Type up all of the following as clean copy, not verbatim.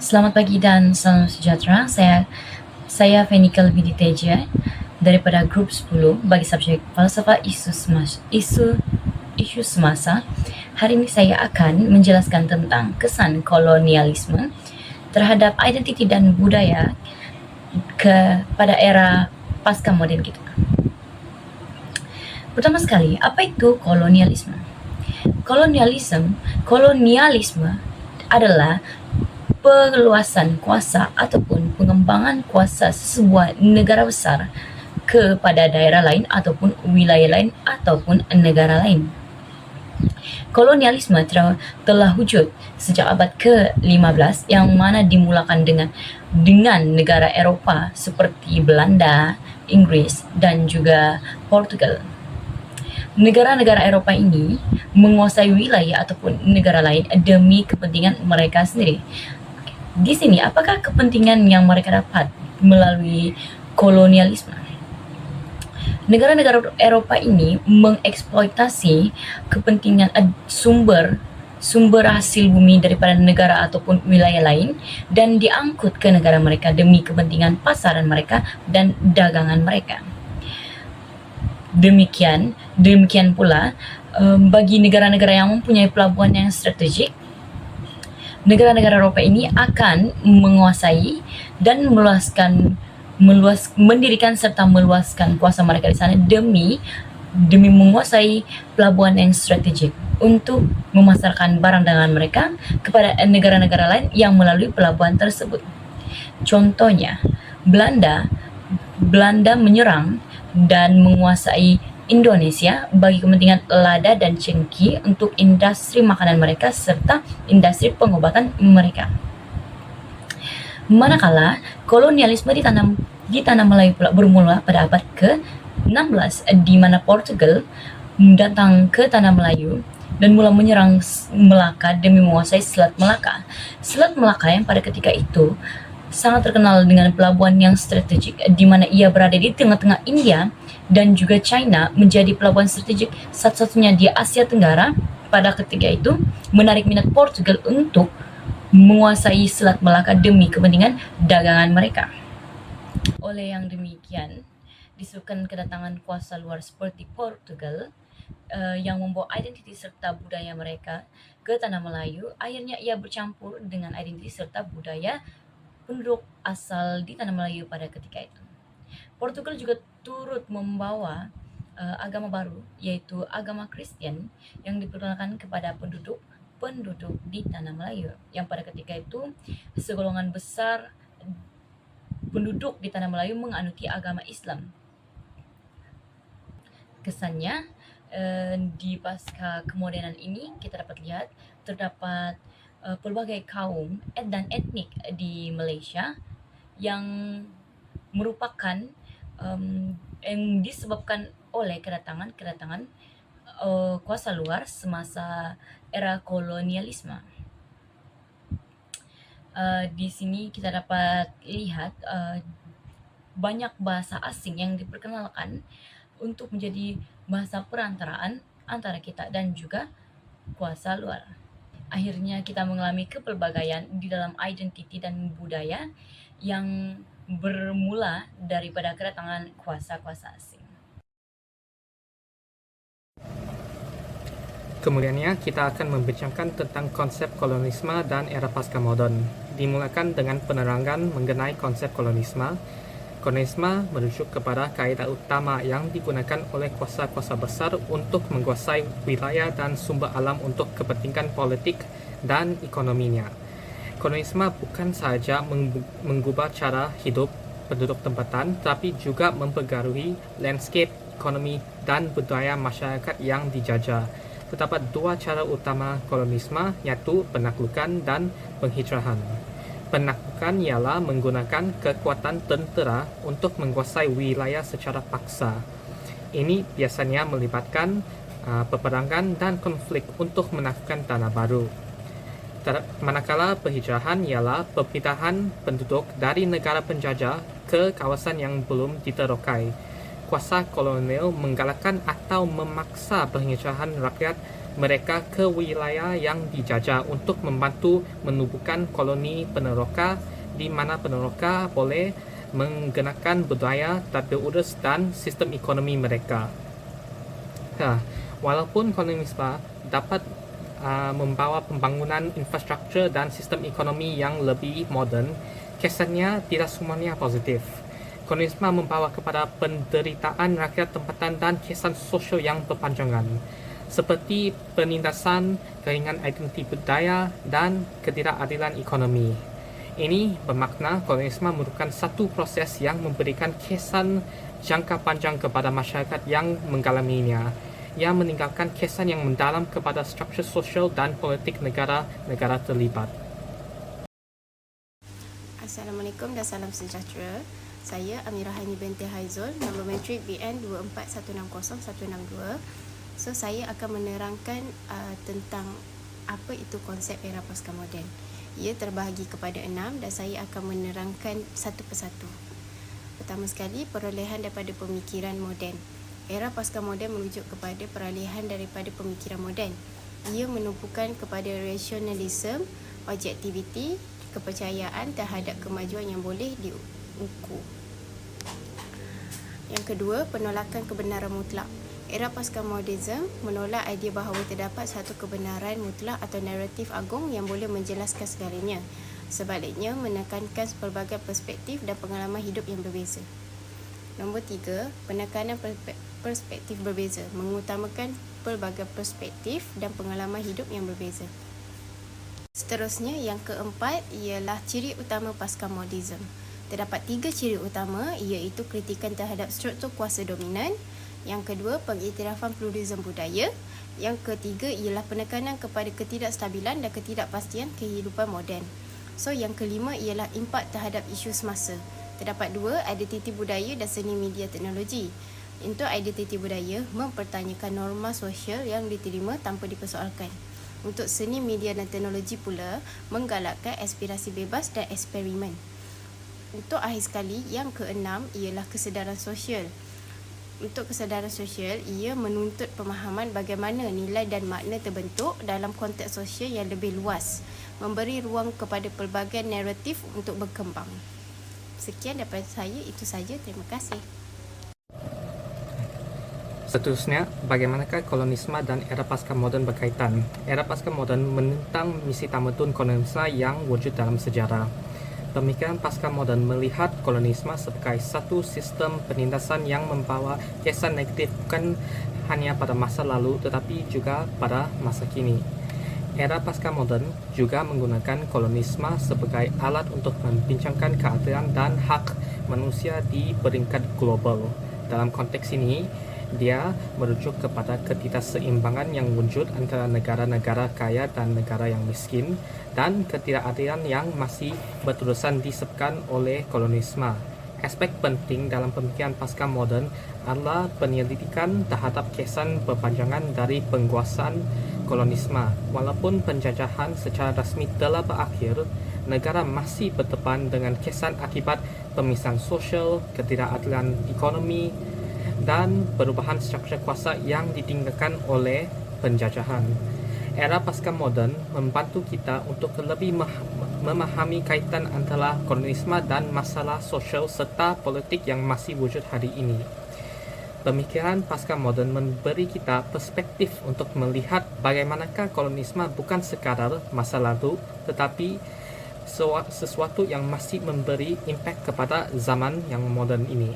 Selamat pagi dan salam sejahtera. Saya Fenikal Biditeja daripada grup 10 bagi subjek falsafah isu semasa. Hari ini saya akan menjelaskan tentang kesan kolonialisme terhadap identiti dan budaya pada era pasca modern kita. Pertama sekali, apa itu kolonialisme? Kolonialisme adalah perluasan kuasa ataupun pengembangan kuasa sebuah negara besar kepada daerah lain ataupun wilayah lain ataupun negara lain. Kolonialisme telah wujud sejak abad ke-15 yang mana dimulakan dengan negara Eropah seperti Belanda, Inggris dan juga Portugal. Negara-negara Eropah ini menguasai wilayah ataupun negara lain demi kepentingan mereka sendiri. Di sini, apakah kepentingan yang mereka dapat melalui kolonialisme? Negara-negara Eropah ini mengeksploitasi kepentingan sumber hasil bumi daripada negara ataupun wilayah lain dan diangkut ke negara mereka demi kepentingan pasaran mereka dan dagangan mereka. Demikian pula bagi negara-negara yang mempunyai pelabuhan yang strategik, negara-negara Eropah ini akan menguasai dan mendirikan serta meluaskan kuasa mereka di sana demi menguasai pelabuhan yang strategik untuk memasarkan barang dagangan mereka kepada negara-negara lain yang melalui pelabuhan tersebut. Contohnya, Belanda menyerang dan menguasai Indonesia bagi kepentingan lada dan cengkeh untuk industri makanan mereka serta industri pengobatan mereka. Manakala kolonialisme di tanah Melayu pula bermula pada abad ke-16 di mana Portugal datang ke tanah Melayu dan mula menyerang Melaka demi menguasai Selat Melaka. Selat Melaka yang pada ketika itu sangat terkenal dengan pelabuhan yang strategik di mana ia berada di tengah-tengah India dan juga China, menjadi pelabuhan strategik satu-satunya di Asia Tenggara pada ketika itu, menarik minat Portugal untuk menguasai Selat Melaka demi kepentingan dagangan mereka. Oleh yang demikian, disebabkan kedatangan kuasa luar seperti Portugal yang membawa identiti serta budaya mereka ke tanah Melayu, akhirnya ia bercampur dengan identiti serta budaya penduduk asal di tanah Melayu pada ketika itu. Portugal juga turut membawa agama baru, yaitu agama Kristen yang diperkenalkan kepada penduduk di tanah Melayu, yang pada ketika itu segolongan besar penduduk di tanah Melayu menganuti agama Islam. Kesannya di pasca kemodernan ini kita dapat lihat terdapat pelbagai kaum dan etnik di Malaysia yang merupakan yang disebabkan oleh kedatangan kuasa luar semasa era kolonialisme. Di sini kita dapat lihat banyak bahasa asing yang diperkenalkan untuk menjadi bahasa perantaraan antara kita dan juga kuasa luar. Akhirnya kita mengalami kepelbagaian di dalam identiti dan budaya yang bermula daripada kedatangan kuasa-kuasa asing. Kemudiannya, kita akan membincangkan tentang konsep kolonialisme dan era pasca modern. Dimulakan dengan penerangan mengenai konsep kolonialisme. Kolonialisme merujuk kepada kaedah utama yang digunakan oleh kuasa-kuasa besar untuk menguasai wilayah dan sumber alam untuk kepentingan politik dan ekonominya. Kolonialisme bukan sahaja mengubah cara hidup penduduk tempatan, tapi juga mempengaruhi landscape, ekonomi, dan budaya masyarakat yang dijajah. Terdapat dua cara utama kolonialisme, yaitu penaklukan dan penghijrahan. Penaklukan ialah menggunakan kekuatan tentera untuk menguasai wilayah secara paksa. Ini biasanya melibatkan peperangan dan konflik untuk menaklukkan tanah baru. Manakala penghijrahan ialah perpindahan penduduk dari negara penjajah ke kawasan yang belum diterokai. Kuasa kolonial menggalakkan atau memaksa penghijrahan rakyat mereka ke wilayah yang dijajah untuk membantu menubuhkan koloni peneroka di mana peneroka boleh menggunakan budaya tata urus dan sistem ekonomi mereka. Walaupun kolonialisme dapat membawa pembangunan infrastruktur dan sistem ekonomi yang lebih moden, kesannya tidak semuanya positif. Kolonialisme membawa kepada penderitaan rakyat tempatan dan kesan sosial yang berpanjangan, seperti penindasan, kehilangan identiti budaya, dan ketidakadilan ekonomi. Ini bermakna kolonialisme merupakan satu proses yang memberikan kesan jangka panjang kepada masyarakat yang mengalaminya, yang meninggalkan kesan yang mendalam kepada struktur sosial dan politik negara-negara terlibat. Assalamualaikum dan salam sejahtera. Saya Amirah Hani binti Haizul, nombor matrik BN 24160-162. So, saya akan menerangkan tentang apa itu konsep era pasca moden. Ia terbahagi kepada 6 dan saya akan menerangkan satu persatu. Pertama sekali, perolehan daripada pemikiran moden. Era pasca moden merujuk kepada peralihan daripada pemikiran moden. Ia menumpukan kepada rasionalisme, objektiviti, kepercayaan terhadap kemajuan yang boleh diukur. Yang kedua, penolakan kebenaran mutlak. Era pasca-modernisme menolak idea bahawa terdapat satu kebenaran mutlak atau naratif agung yang boleh menjelaskan segalanya. Sebaliknya, menekankan pelbagai perspektif dan pengalaman hidup yang berbeza. Nombor 3, penekanan perspektif berbeza, mengutamakan pelbagai perspektif dan pengalaman hidup yang berbeza. Seterusnya, yang keempat ialah ciri utama pasca-modernisme. Terdapat 3 ciri utama, iaitu kritikan terhadap struktur kuasa dominan. Yang kedua, pengiktirafan pluralisme budaya. Yang ketiga ialah penekanan kepada ketidakstabilan dan ketidakpastian kehidupan moden. So, yang kelima ialah impak terhadap isu semasa. Terdapat 2, identiti budaya dan seni media teknologi. Untuk identiti budaya, mempertanyakan norma sosial yang diterima tanpa dipersoalkan. Untuk seni media dan teknologi pula, menggalakkan aspirasi bebas dan eksperimen. Untuk akhir sekali, yang keenam ialah kesedaran sosial. Untuk kesedaran sosial, ia menuntut pemahaman bagaimana nilai dan makna terbentuk dalam konteks sosial yang lebih luas, memberi ruang kepada pelbagai naratif untuk berkembang. Sekian daripada saya, itu saja. Terima kasih. Seterusnya, bagaimanakah kolonialisme dan era pasca moden berkaitan? Era pasca moden menentang misi tamadun kolonialisme yang wujud dalam sejarah. Pemikiran pasca moden melihat kolonialisme sebagai satu sistem penindasan yang membawa kesan negatif bukan hanya pada masa lalu tetapi juga pada masa kini. Era pasca moden juga menggunakan kolonialisme sebagai alat untuk membincangkan keadilan dan hak manusia di peringkat global. Dalam konteks ini, dia merujuk kepada ketidakseimbangan yang wujud antara negara-negara kaya dan negara yang miskin, dan ketidakadilan yang masih berterusan disebabkan oleh kolonialisme. Aspek penting dalam pemikiran pasca moden adalah penyelidikan terhadap kesan berpanjangan dari penguasaan kolonialisme. Walaupun penjajahan secara rasmi telah berakhir, negara masih berdepan dengan kesan akibat pemisahan sosial, ketidakadilan ekonomi, dan perubahan struktur kuasa yang ditinggalkan oleh penjajahan. Era pasca moden membantu kita untuk lebih memahami kaitan antara kolonialisme dan masalah sosial serta politik yang masih wujud hari ini. Pemikiran pasca moden memberi kita perspektif untuk melihat bagaimanakah kolonialisme bukan sekadar masa lalu tetapi sesuatu yang masih memberi impak kepada zaman yang moden ini.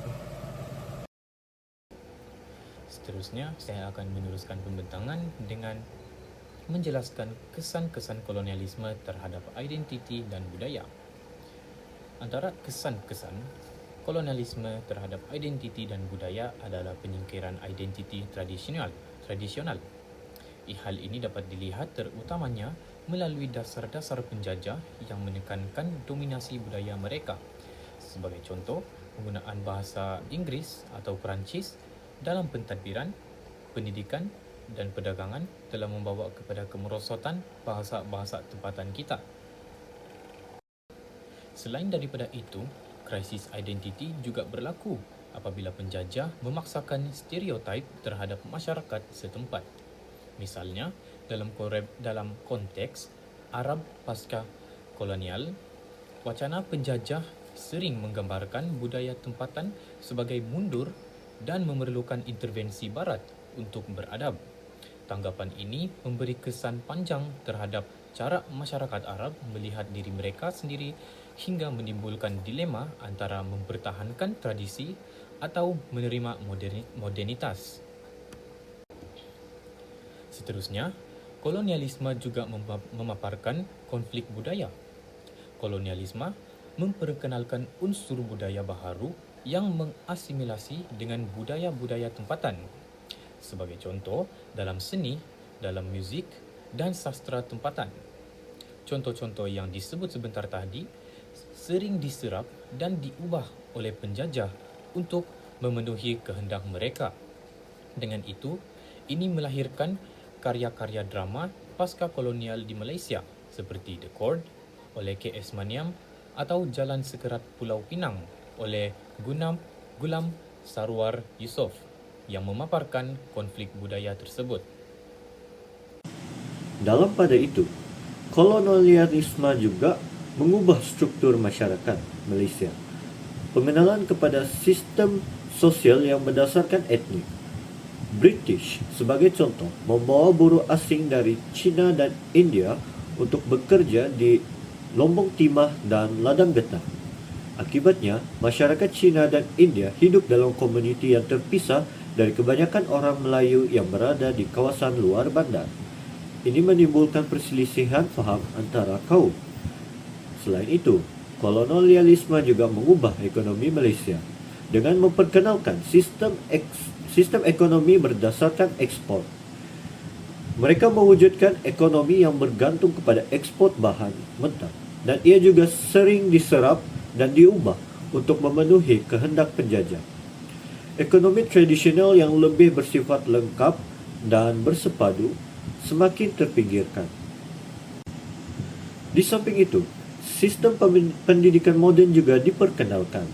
Seterusnya, saya akan meneruskan pembentangan dengan menjelaskan kesan-kesan kolonialisme terhadap identiti dan budaya. Antara kesan-kesan kolonialisme terhadap identiti dan budaya adalah penyingkiran identiti tradisional. Hal ini dapat dilihat terutamanya melalui dasar-dasar penjajah yang menekankan dominasi budaya mereka. Sebagai contoh, penggunaan bahasa Inggeris atau Perancis dalam pentadbiran, pendidikan dan perdagangan telah membawa kepada kemerosotan bahasa-bahasa tempatan kita. Selain daripada itu, krisis identiti juga berlaku apabila penjajah memaksakan stereotip terhadap masyarakat setempat. Misalnya, dalam konteks Arab pasca kolonial, wacana penjajah sering menggambarkan budaya tempatan sebagai mundur dan memerlukan intervensi barat untuk beradab. Tanggapan ini memberi kesan panjang terhadap cara masyarakat Arab melihat diri mereka sendiri hingga menimbulkan dilema antara mempertahankan tradisi atau menerima modernitas. Seterusnya, kolonialisme juga memaparkan konflik budaya. Kolonialisme memperkenalkan unsur budaya baharu yang mengasimilasi dengan budaya-budaya tempatan. Sebagai contoh, dalam seni, dalam muzik dan sastra tempatan. Contoh-contoh yang disebut sebentar tadi sering diserap dan diubah oleh penjajah untuk memenuhi kehendak mereka. Dengan itu, ini melahirkan karya-karya drama pasca kolonial di Malaysia seperti The Cord oleh K.S. Maniam atau Jalan Sekerat Pulau Pinang oleh Gulam Sarwar Yusof yang memaparkan konflik budaya tersebut. Dalam pada itu, kolonialisme juga mengubah struktur masyarakat Malaysia. Pengenalan kepada sistem sosial yang berdasarkan etnik. British, sebagai contoh, membawa buruh asing dari China dan India untuk bekerja di Lombok Timah dan Ladang Getah. Akibatnya, masyarakat China dan India hidup dalam komuniti yang terpisah dari kebanyakan orang Melayu yang berada di kawasan luar bandar. Ini menimbulkan perselisihan faham antara kaum. Selain itu, kolonialisme juga mengubah ekonomi Malaysia dengan memperkenalkan sistem ekonomi berdasarkan ekspor. Mereka mewujudkan ekonomi yang bergantung kepada ekspor bahan mentah dan ia juga sering diserap dan diubah untuk memenuhi kehendak penjajah. Ekonomi tradisional yang lebih bersifat lengkap dan bersepadu semakin terpinggirkan. Di samping itu, sistem pendidikan moden juga diperkenalkan.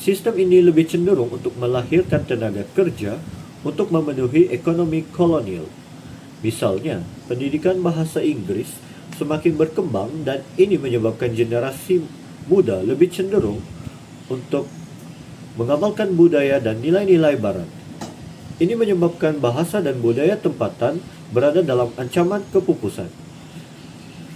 Sistem ini lebih cenderung untuk melahirkan tenaga kerja untuk memenuhi ekonomi kolonial. Misalnya, pendidikan bahasa Inggris semakin berkembang dan ini menyebabkan generasi muda lebih cenderung untuk mengamalkan budaya dan nilai-nilai barat. Ini menyebabkan bahasa dan budaya tempatan berada dalam ancaman kepupusan.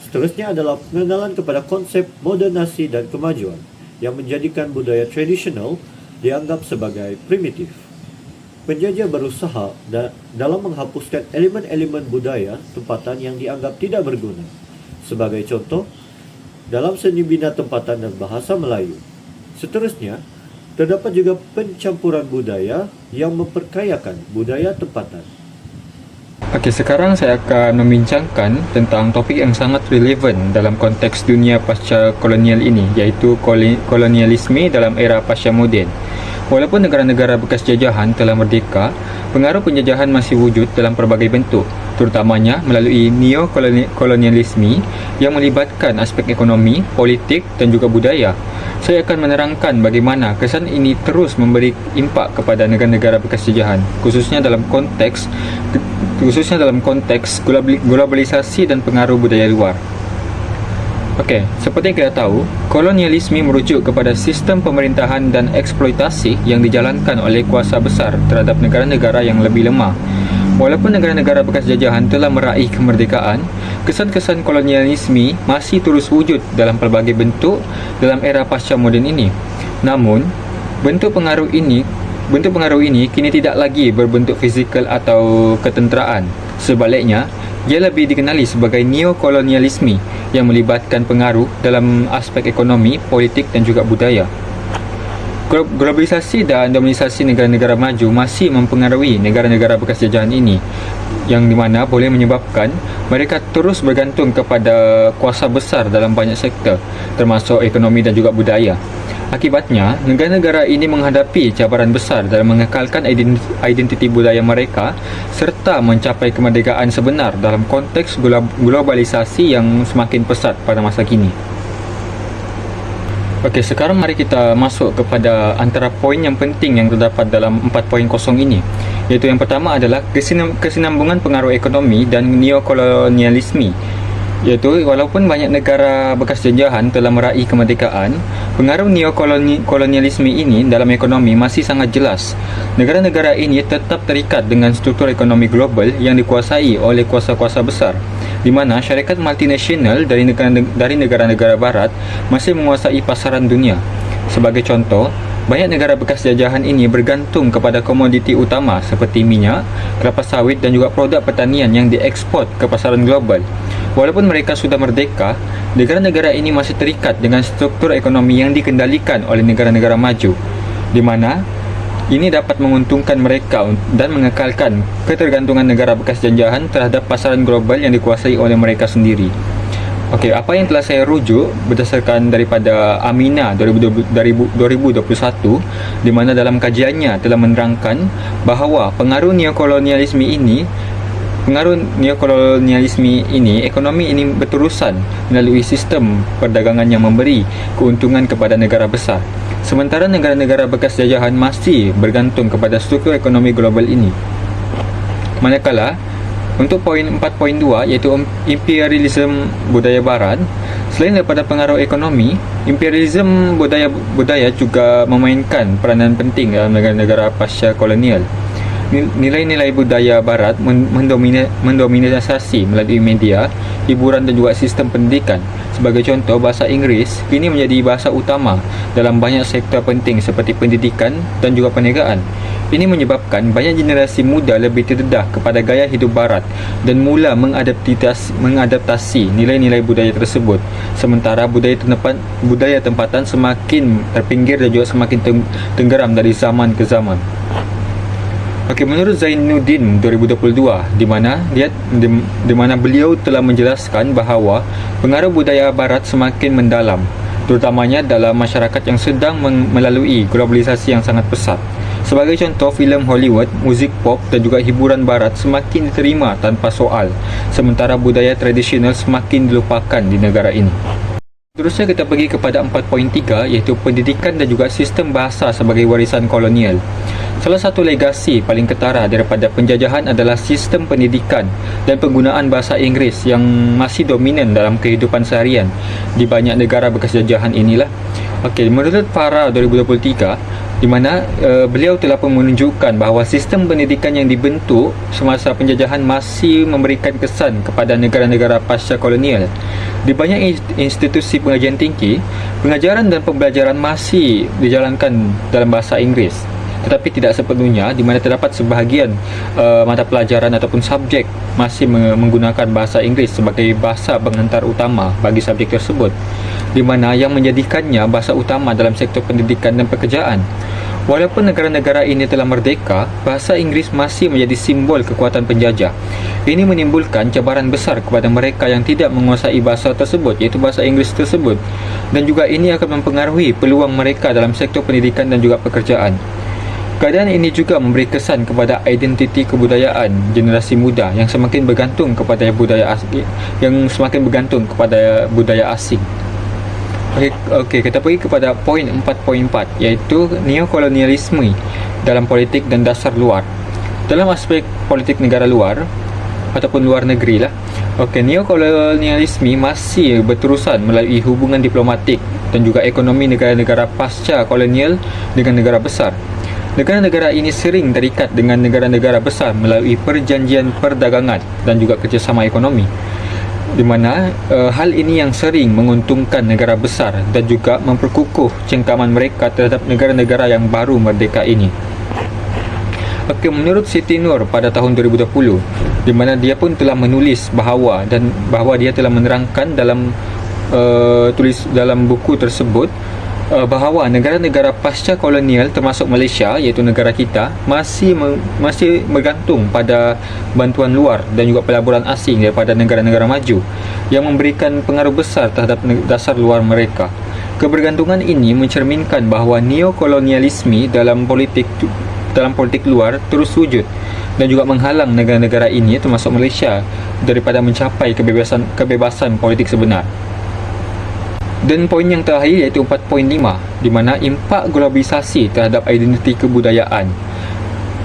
Seterusnya adalah pengenalan kepada konsep modernasi dan kemajuan yang menjadikan budaya tradisional dianggap sebagai primitif. Penjajah berusaha dalam menghapuskan elemen-elemen budaya tempatan yang dianggap tidak berguna. Sebagai contoh, dalam seni bina tempatan dan bahasa Melayu. Seterusnya, terdapat juga pencampuran budaya yang memperkayakan budaya tempatan. Okey, sekarang saya akan membincangkan tentang topik yang sangat relevan dalam konteks dunia pasca kolonial ini, iaitu kolonialisme dalam era pasca moden. Walaupun negara-negara bekas jajahan telah merdeka, pengaruh penjajahan masih wujud dalam pelbagai bentuk, terutamanya melalui neo-kolonialisme yang melibatkan aspek ekonomi, politik dan juga budaya. Saya akan menerangkan bagaimana kesan ini terus memberi impak kepada negara-negara bekas jajahan, khususnya dalam konteks globalisasi dan pengaruh budaya luar. Okey, seperti yang kita tahu, kolonialisme merujuk kepada sistem pemerintahan dan eksploitasi yang dijalankan oleh kuasa besar terhadap negara-negara yang lebih lemah. Walaupun negara-negara bekas jajahan telah meraih kemerdekaan, kesan-kesan kolonialisme masih terus wujud dalam pelbagai bentuk dalam era pasca moden ini. Namun, bentuk pengaruh ini kini tidak lagi berbentuk fizikal atau ketenteraan. Sebaliknya, ia lebih dikenali sebagai neokolonialisme yang melibatkan pengaruh dalam aspek ekonomi, politik dan juga budaya. Globalisasi dan dominisasi negara-negara maju masih mempengaruhi negara-negara bekas jajahan ini, yang dimana boleh menyebabkan mereka terus bergantung kepada kuasa besar dalam banyak sektor, termasuk ekonomi dan juga budaya. Akibatnya, negara-negara ini menghadapi cabaran besar dalam mengekalkan identiti budaya mereka serta mencapai kemerdekaan sebenar dalam konteks globalisasi yang semakin pesat pada masa kini. Okey, sekarang mari kita masuk kepada antara poin yang penting yang terdapat dalam 4.0 ini. Iaitu yang pertama adalah kesinambungan pengaruh ekonomi dan neokolonialisme. Iaitu walaupun banyak negara bekas jajahan telah meraih kemerdekaan, pengaruh neokolonialisme ini dalam ekonomi masih sangat jelas. Negara-negara ini tetap terikat dengan struktur ekonomi global yang dikuasai oleh kuasa-kuasa besar, di mana syarikat multinasional dari negara-negara barat masih menguasai pasaran dunia. Sebagai contoh, banyak negara bekas jajahan ini bergantung kepada komoditi utama seperti minyak, kelapa sawit dan juga produk pertanian yang diekspor ke pasaran global. Walaupun mereka sudah merdeka, negara-negara ini masih terikat dengan struktur ekonomi yang dikendalikan oleh negara-negara maju, di mana ini dapat menguntungkan mereka dan mengekalkan ketergantungan negara bekas jajahan terhadap pasaran global yang dikuasai oleh mereka sendiri. Okey, apa yang telah saya rujuk berdasarkan daripada Amina 2021, di mana dalam kajiannya telah menerangkan bahawa pengaruh neokolonialisme ini, ekonomi ini berterusan melalui sistem perdagangan yang memberi keuntungan kepada negara besar. Sementara negara-negara bekas jajahan masih bergantung kepada struktur ekonomi global ini. Manakala, untuk poin 4.2 iaitu imperialisme budaya barat, selain daripada pengaruh ekonomi, imperialisme budaya juga memainkan peranan penting dalam negara-negara pasca kolonial. Nilai-nilai budaya barat mendominasi melalui media, hiburan dan juga sistem pendidikan. Sebagai contoh, bahasa Inggeris kini menjadi bahasa utama dalam banyak sektor penting seperti pendidikan dan juga perniagaan. Ini menyebabkan banyak generasi muda lebih terdedah kepada gaya hidup barat dan mula mengadaptasi nilai-nilai budaya tersebut. Sementara budaya tempatan semakin terpinggir dan juga semakin tenggeram dari zaman ke zaman. Okey, menurut Zainuddin 2022, di mana beliau telah menjelaskan bahawa pengaruh budaya barat semakin mendalam, terutamanya dalam masyarakat yang sedang melalui globalisasi yang sangat pesat. Sebagai contoh, filem Hollywood, muzik pop dan juga hiburan barat semakin diterima tanpa soal, sementara budaya tradisional semakin dilupakan di negara ini. Seterusnya kita pergi kepada 4.3 iaitu pendidikan dan juga sistem bahasa sebagai warisan kolonial. Salah satu legasi paling ketara daripada penjajahan adalah sistem pendidikan dan penggunaan bahasa Inggeris yang masih dominan dalam kehidupan seharian di banyak negara bekas jajahan inilah. Okey, menurut Farah 2023, di mana beliau telah pun menunjukkan bahawa sistem pendidikan yang dibentuk semasa penjajahan masih memberikan kesan kepada negara-negara pasca kolonial. Di banyak institusi pengajian tinggi, pengajaran dan pembelajaran masih dijalankan dalam bahasa Inggeris, tetapi tidak sepenuhnya, di mana terdapat sebahagian mata pelajaran ataupun subjek masih menggunakan bahasa Inggeris sebagai bahasa pengantar utama bagi subjek tersebut, di mana yang menjadikannya bahasa utama dalam sektor pendidikan dan pekerjaan. Walaupun negara-negara ini telah merdeka, bahasa Inggeris masih menjadi simbol kekuatan penjajah. Ini menimbulkan cabaran besar kepada mereka yang tidak menguasai bahasa tersebut, iaitu bahasa Inggeris tersebut, dan juga ini akan mempengaruhi peluang mereka dalam sektor pendidikan dan juga pekerjaan. Keadaan ini juga memberi kesan kepada identiti kebudayaan generasi muda yang semakin bergantung kepada budaya asing. Okey, kita pergi kepada poin 4.4 iaitu neokolonialisme dalam politik dan dasar luar. Dalam aspek politik negara luar ataupun luar negeri lah. Okey, neokolonialisme masih berterusan melalui hubungan diplomatik dan juga ekonomi negara-negara pasca kolonial dengan negara besar. Negara-negara ini sering terikat dengan negara-negara besar melalui perjanjian perdagangan dan juga kerjasama ekonomi, di mana hal ini yang sering menguntungkan negara besar dan juga memperkukuh cengkaman mereka terhadap negara-negara yang baru merdeka ini. Okey, menurut Siti Nur pada tahun 2020, di mana dia pun telah menulis bahawa dia telah menerangkan dalam dalam buku tersebut bahawa negara-negara pasca kolonial termasuk Malaysia iaitu negara kita masih bergantung pada bantuan luar dan juga pelaburan asing daripada negara-negara maju yang memberikan pengaruh besar terhadap dasar luar mereka. Kebergantungan ini mencerminkan bahawa neokolonialisme dalam politik luar terus wujud dan juga menghalang negara-negara ini termasuk Malaysia daripada mencapai kebebasan politik sebenar. Dan poin yang terakhir iaitu 4.5, di mana impak globalisasi terhadap identiti kebudayaan.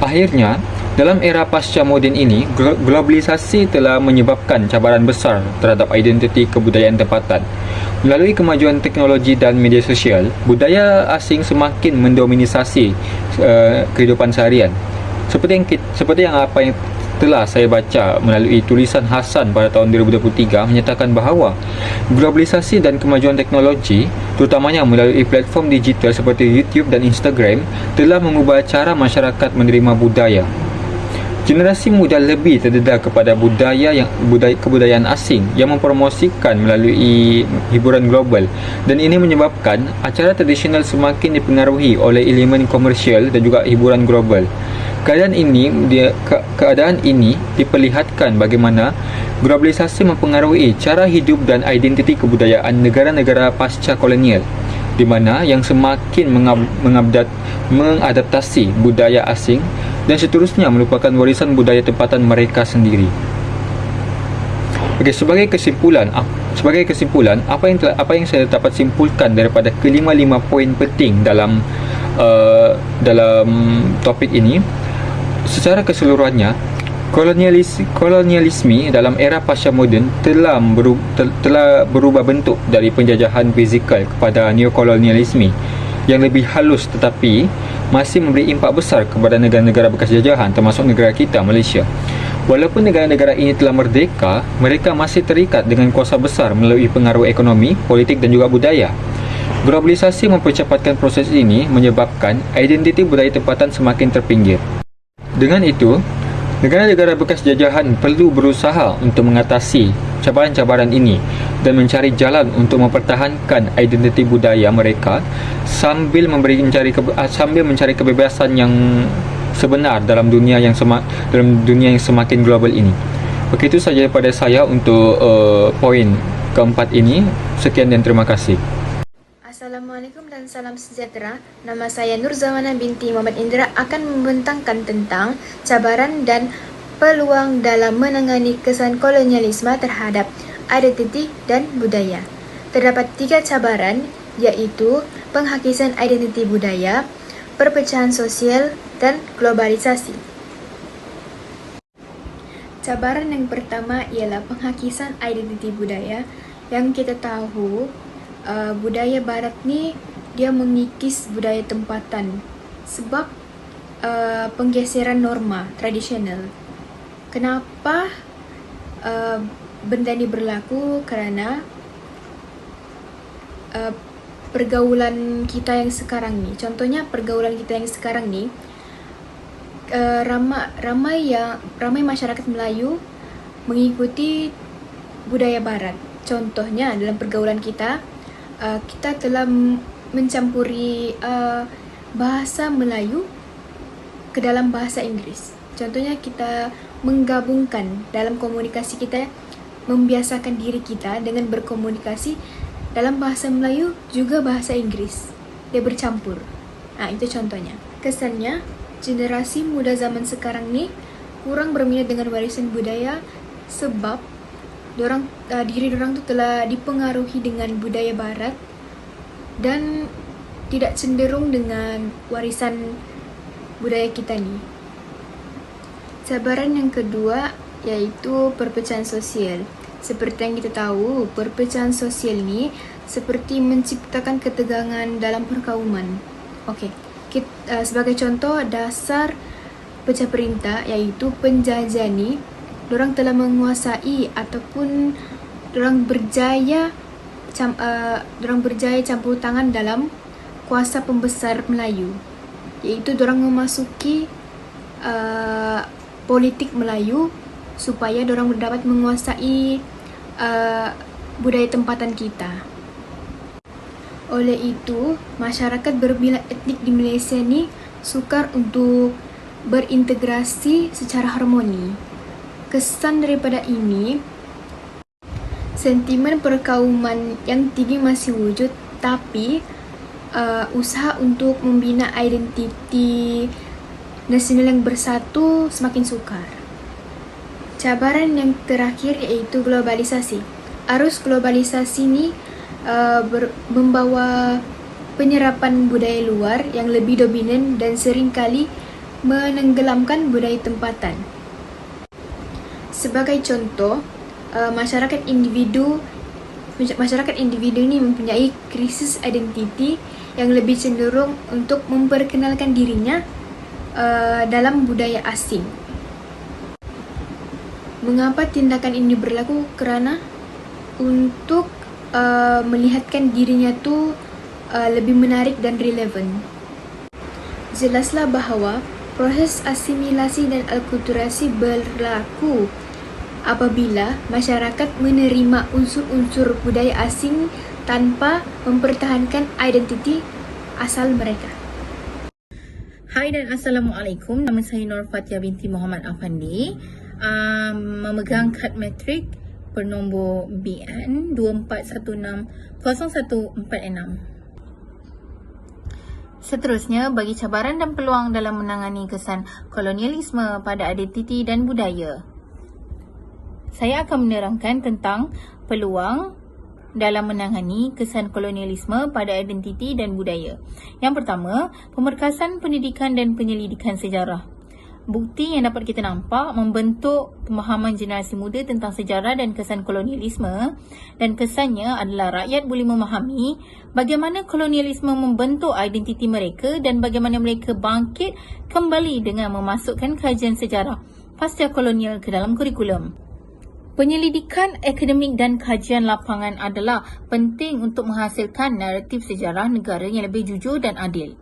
Akhirnya, dalam era pasca moden ini, globalisasi telah menyebabkan cabaran besar terhadap identiti kebudayaan tempatan. Melalui kemajuan teknologi dan media sosial, budaya asing semakin mendominasi kehidupan seharian. Seperti yang telah saya baca melalui tulisan Hasan pada tahun 2023 menyatakan bahawa globalisasi dan kemajuan teknologi, terutamanya melalui platform digital seperti YouTube dan Instagram, telah mengubah cara masyarakat menerima budaya. Generasi muda lebih terdedah kepada kebudayaan asing yang mempromosikan melalui hiburan global, dan ini menyebabkan acara tradisional semakin dipengaruhi oleh elemen komersial dan juga hiburan global. Keadaan ini diperlihatkan bagaimana globalisasi mempengaruhi cara hidup dan identiti kebudayaan negara-negara pasca kolonial, di mana yang semakin mengadaptasi budaya asing dan seterusnya melupakan warisan budaya tempatan mereka sendiri. Okey, sebagai kesimpulan, apa yang saya dapat simpulkan daripada kelima-lima poin penting dalam topik ini, secara keseluruhannya, kolonialisme dalam era pasca moden telah berubah bentuk dari penjajahan fizikal kepada neokolonialisme yang lebih halus, tetapi masih memberi impak besar kepada negara-negara bekas jajahan, termasuk negara kita, Malaysia. Walaupun negara-negara ini telah merdeka, mereka masih terikat dengan kuasa besar melalui pengaruh ekonomi, politik dan juga budaya. Globalisasi mempercepatkan proses ini, menyebabkan identiti budaya tempatan semakin terpinggir. Dengan itu, negara-negara bekas jajahan perlu berusaha untuk mengatasi cabaran-cabaran ini dan mencari jalan untuk mempertahankan identiti budaya mereka sambil mencari kebebasan yang sebenar dalam dunia yang semakin global ini. Begitu saja daripada saya untuk poin keempat ini. Sekian dan terima kasih. Assalamualaikum dan salam sejahtera. Nama saya Nur Zawana binti Muhammad Indra akan membentangkan tentang cabaran dan peluang dalam menangani kesan kolonialisme terhadap identiti dan budaya. Terdapat 3 cabaran, iaitu penghakisan identiti budaya, perpecahan sosial, dan globalisasi. Cabaran yang pertama ialah penghakisan identiti budaya. Yang kita tahu, budaya barat ni dia mengikis budaya tempatan sebab penggeseran norma tradisional. Kenapa benda ni berlaku? Kerana pergaulan kita yang sekarang ni, contohnya pergaulan kita yang sekarang ni, ramai masyarakat Melayu mengikuti budaya barat. Contohnya dalam pergaulan kita, kita telah mencampuri bahasa Melayu ke dalam bahasa Inggeris. Contohnya kita menggabungkan dalam komunikasi kita, membiasakan diri kita dengan berkomunikasi dalam bahasa Melayu juga bahasa Inggris. Dia bercampur. Itu contohnya. Kesannya, generasi muda zaman sekarang ni kurang berminat dengan warisan budaya sebab diri dorang tu telah dipengaruhi dengan budaya barat dan tidak cenderung dengan warisan budaya kita ni. Cabaran yang kedua iaitu perpecahan sosial. Seperti yang kita tahu, perpecahan sosial ni seperti menciptakan ketegangan dalam perkauman. Sebagai contoh, dasar pecah perintah iaitu penjajah ni, dorang telah menguasai ataupun dorang berjaya campur tangan dalam kuasa pembesar Melayu, iaitu dorang memasuki politik Melayu supaya dorang dapat menguasai budaya tempatan kita. Oleh itu, masyarakat berbilang etnik di Malaysia ni sukar untuk berintegrasi secara harmoni. Kesan daripada ini, sentimen perkauman yang tinggi masih wujud, tapi usaha untuk membina identiti nasional yang bersatu semakin sukar. Cabaran yang terakhir iaitu globalisasi. Arus globalisasi ni membawa penyerapan budaya luar yang lebih dominan dan seringkali menenggelamkan budaya tempatan. Sebagai contoh, masyarakat individu ini mempunyai krisis identiti yang lebih cenderung untuk memperkenalkan dirinya dalam budaya asing. Mengapa tindakan ini berlaku? Kerana untuk melihatkan dirinya tu lebih menarik dan relevan. Jelaslah bahawa proses asimilasi dan akulturasi berlaku apabila masyarakat menerima unsur-unsur budaya asing tanpa mempertahankan identiti asal mereka. Hai dan Assalamualaikum, nama saya Nur Fatia binti Muhammad Afandi, memegang kad matrik bernombor BN 24160146. Seterusnya, bagi cabaran dan peluang dalam menangani kesan kolonialisme pada identiti dan budaya. Saya akan menerangkan tentang peluang dalam menangani kesan kolonialisme pada identiti dan budaya. Yang pertama, pemerkasan pendidikan dan penyelidikan sejarah. Bukti yang dapat kita nampak membentuk pemahaman generasi muda tentang sejarah dan kesan kolonialisme, dan kesannya adalah rakyat boleh memahami bagaimana kolonialisme membentuk identiti mereka dan bagaimana mereka bangkit kembali dengan memasukkan kajian sejarah pasca kolonial ke dalam kurikulum. Penyelidikan akademik dan kajian lapangan adalah penting untuk menghasilkan naratif sejarah negara yang lebih jujur dan adil.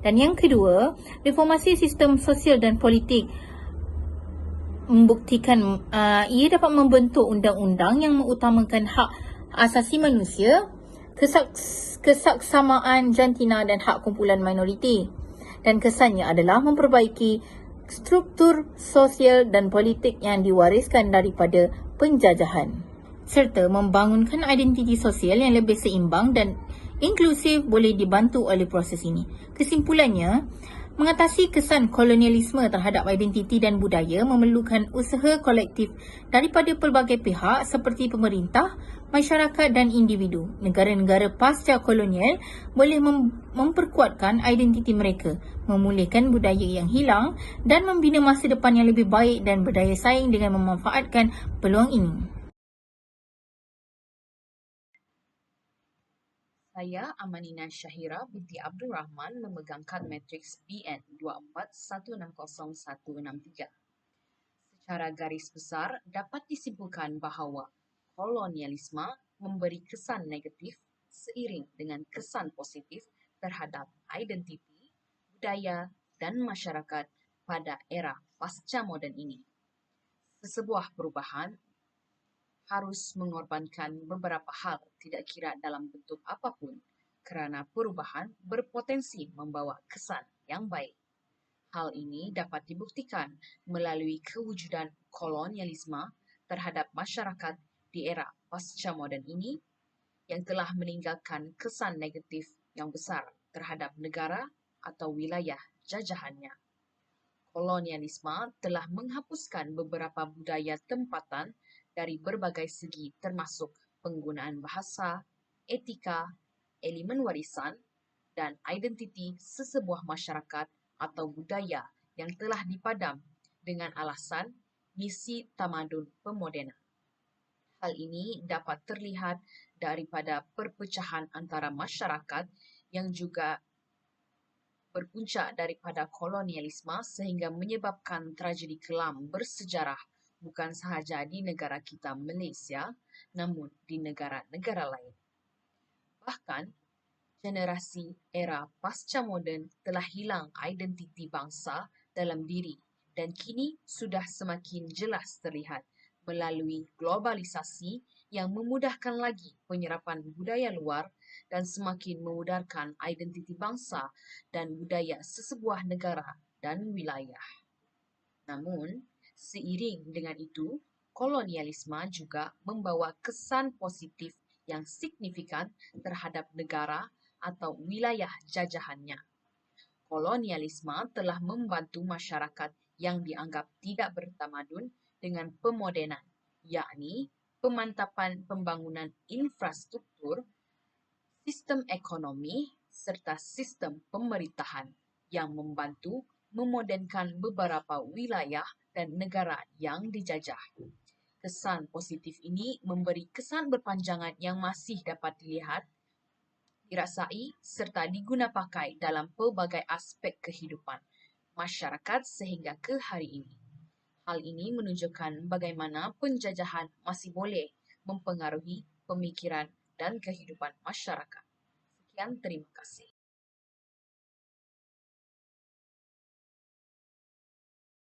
Dan yang kedua, reformasi sistem sosial dan politik membuktikan ia dapat membentuk undang-undang yang mengutamakan hak asasi manusia, kesaksamaan jantina dan hak kumpulan minoriti. Dan kesannya adalah memperbaiki struktur sosial dan politik yang diwariskan daripada penjajahan, serta membangunkan identiti sosial yang lebih seimbang dan inklusif boleh dibantu oleh proses ini. Kesimpulannya, mengatasi kesan kolonialisme terhadap identiti dan budaya memerlukan usaha kolektif daripada pelbagai pihak seperti pemerintah, masyarakat dan individu. Negara-negara pasca kolonial boleh memperkuatkan identiti mereka, memulihkan budaya yang hilang dan membina masa depan yang lebih baik dan berdaya saing dengan memanfaatkan peluang ini. Saya Amanina Syahira binti Abdul Rahman memegang kad matriks BN 24160163. Secara garis besar dapat disimpulkan bahawa kolonialisme memberi kesan negatif seiring dengan kesan positif terhadap identiti, budaya dan masyarakat pada era pasca moden ini. Sesebuah perubahan harus mengorbankan beberapa hal tidak kira dalam bentuk apapun kerana perubahan berpotensi membawa kesan yang baik. Hal ini dapat dibuktikan melalui kewujudan kolonialisme terhadap masyarakat di era pasca moden ini yang telah meninggalkan kesan negatif yang besar terhadap negara atau wilayah jajahannya. Kolonialisme telah menghapuskan beberapa budaya tempatan dari berbagai segi termasuk penggunaan bahasa, etika, elemen warisan dan identiti sesebuah masyarakat atau budaya yang telah dipadam dengan alasan misi tamadun pemodenan. Hal ini dapat terlihat daripada perpecahan antara masyarakat yang juga berpunca daripada kolonialisme sehingga menyebabkan tragedi kelam bersejarah bukan sahaja di negara kita Malaysia, namun di negara-negara lain. Bahkan, generasi era pasca moden telah hilang identiti bangsa dalam diri dan kini sudah semakin jelas terlihat melalui globalisasi yang memudahkan lagi penyerapan budaya luar dan semakin memudarkan identiti bangsa dan budaya sesebuah negara dan wilayah. Namun, seiring dengan itu, kolonialisme juga membawa kesan positif yang signifikan terhadap negara atau wilayah jajahannya. Kolonialisme telah membantu masyarakat yang dianggap tidak bertamadun dengan pemodenan, yakni pemantapan pembangunan infrastruktur sistem ekonomi serta sistem pemerintahan yang membantu memodernkan beberapa wilayah dan negara yang dijajah. Kesan positif ini memberi kesan berpanjangan yang masih dapat dilihat, dirasai serta diguna pakai dalam pelbagai aspek kehidupan masyarakat sehingga ke hari ini. Hal ini menunjukkan bagaimana penjajahan masih boleh mempengaruhi pemikiran dan kehidupan masyarakat. Sekian, terima kasih.